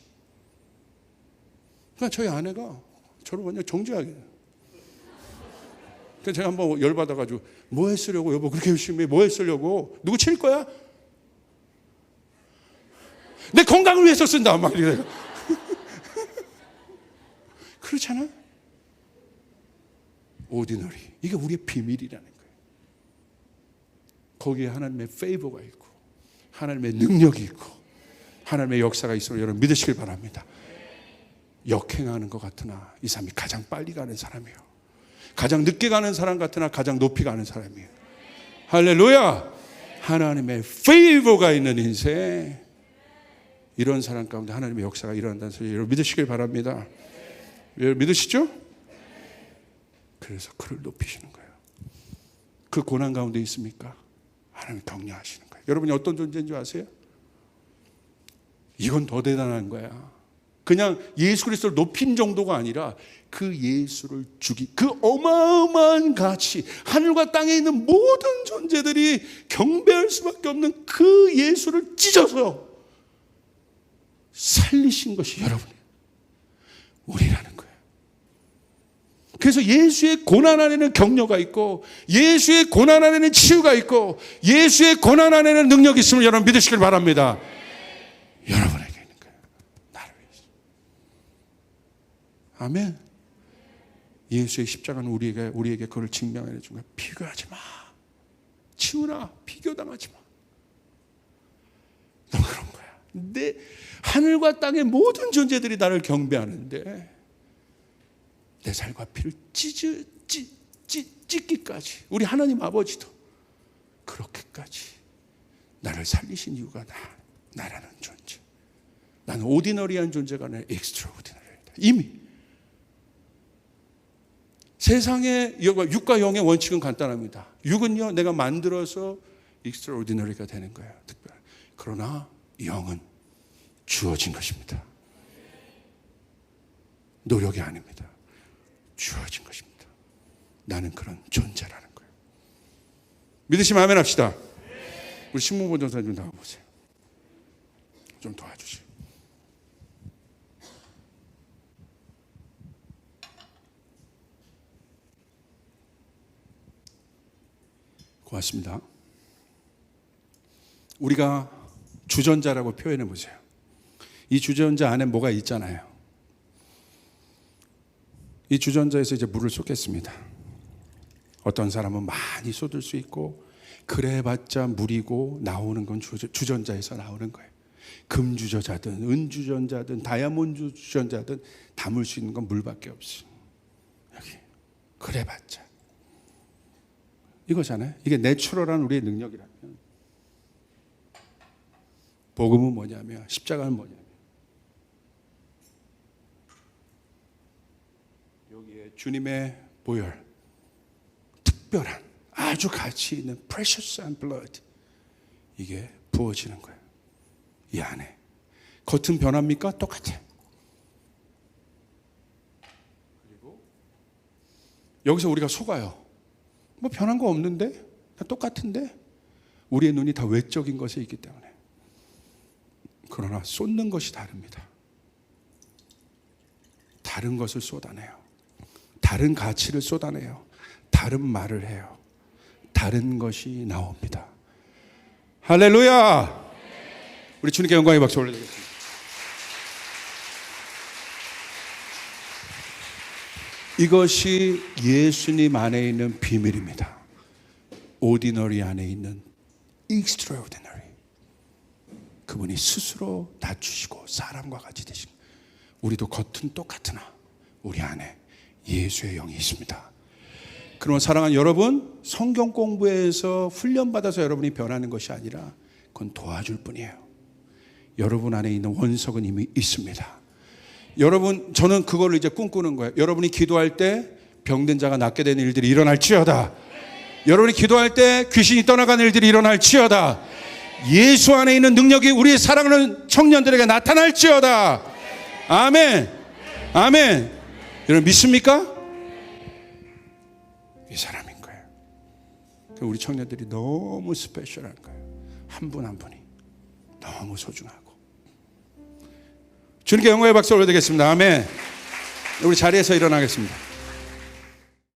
그러니까 저희 아내가 저를 완전 정죄하게. 그래서 제가 한번 열받아가지고, 뭐 했으려고 여보 그렇게 열심히 해? 뭐 했으려고? 누구 칠 거야? 내 건강을 위해서 쓴다 막 이래. 그렇잖아. 오디너리, 이게 우리의 비밀이라는 거예요. 거기에 하나님의 페이버가 있고 하나님의 능력이 있고 하나님의 역사가 있음을 여러분 믿으시길 바랍니다. 역행하는 것 같으나 이 사람이 가장 빨리 가는 사람이에요. 가장 늦게 가는 사람 같으나 가장 높이 가는 사람이에요. 할렐루야. 하나님의 페이버가 있는 인생, 이런 사람 가운데 하나님의 역사가 일어난다는 소리 여러분 믿으시길 바랍니다. 여러분 믿으시죠? 그래서 그를 높이시는 거예요. 그 고난 가운데 있습니까? 하나님 격려하시는 거예요. 여러분이 어떤 존재인 줄 아세요? 이건 더 대단한 거야. 그냥 예수 그리스도를 높인 정도가 아니라 그 예수를 그 어마어마한 가치, 하늘과 땅에 있는 모든 존재들이 경배할 수밖에 없는 그 예수를 찢어서 살리신 것이 여러분이에요. 우리라는 거예요. 그래서 예수의 고난 안에는 격려가 있고 예수의 고난 안에는 치유가 있고 예수의 고난 안에는 능력이 있음을 여러분 믿으시길 바랍니다. 여러분에게 있는 거예요. 나를 위해서. 아멘. 예수의 십자가는 우리에게 그걸 증명해 준 거예요. 비교하지 마. 치우라. 비교당하지 마. 너 그런 거야. 내 하늘과 땅의 모든 존재들이 나를 경배하는데 내 살과 피를 찢기까지, 우리 하나님 아버지도 그렇게까지 나를 살리신 이유가 나라는 존재. 나는 오디너리한 존재가 아니라 엑스트라오디너리하다. 이미 세상의 육과 영의 원칙은 간단합니다. 육은요, 내가 만들어서 엑스트라오디너리가 되는 거예요. 특별한. 그러나 영은 주어진 것입니다. 노력이 아닙니다. 주어진 것입니다. 나는 그런 존재라는 거예요. 믿으시면 아멘 합시다. 우리 신문보 전사 좀 나와보세요. 좀 도와주세요. 고맙습니다. 우리가 주전자라고 표현해 보세요. 이 주전자 안에 뭐가 있잖아요. 이 주전자에서 이제 물을 쏟겠습니다. 어떤 사람은 많이 쏟을 수 있고, 그래봤자 물이고 나오는 건 주전자에서 나오는 거예요. 금주전자든 은주전자든 다이아몬드 주전자든 담을 수 있는 건 물밖에 없어. 여기 그래봤자 이거잖아요. 이게 내추럴한 우리의 능력이라면, 복음은 뭐냐면, 십자가는 뭐냐면, 여기에 주님의 보혈, 특별한 아주 가치 있는 precious and blood, 이게 부어지는 거예요. 이 안에. 겉은 변합니까? 똑같아. 그리고 여기서 우리가 속아요. 뭐 변한 거 없는데? 다 똑같은데? 우리의 눈이 다 외적인 것에 있기 때문에. 그러나 쏟는 것이 다릅니다. 다른 것을 쏟아내요. 다른 가치를 쏟아내요. 다른 말을 해요. 다른 것이 나옵니다. 할렐루야! 우리 주님께 영광의 박수 올려드리겠습니다. 이것이 예수님 안에 있는 비밀입니다. 오디너리 안에 있는 extraordinary. 그 그분이 스스로 낮추시고 사람과 같이 되신 거예요. 우리도 겉은 똑같으나 우리 안에 예수의 영이 있습니다. 그러면 사랑하는 여러분, 성경 공부에서 훈련받아서 여러분이 변하는 것이 아니라 그건 도와줄 뿐이에요. 여러분 안에 있는 원석은 이미 있습니다. 여러분, 저는 그걸 이제 꿈꾸는 거예요. 여러분이 기도할 때 병든 자가 낫게 되는 일들이 일어날지어다. 여러분이 기도할 때 귀신이 떠나가는 일들이 일어날지어다. 예수 안에 있는 능력이 우리 사랑하는 청년들에게 나타날지어다. 아멘. 아멘. 여러분 믿습니까? 이 사람인 거예요. 우리 청년들이 너무 스페셜한 거예요. 한 분 한 분이 너무 소중하고. 주님께 영광의 박수 올려드리겠습니다. 아멘. 우리 자리에서 일어나겠습니다.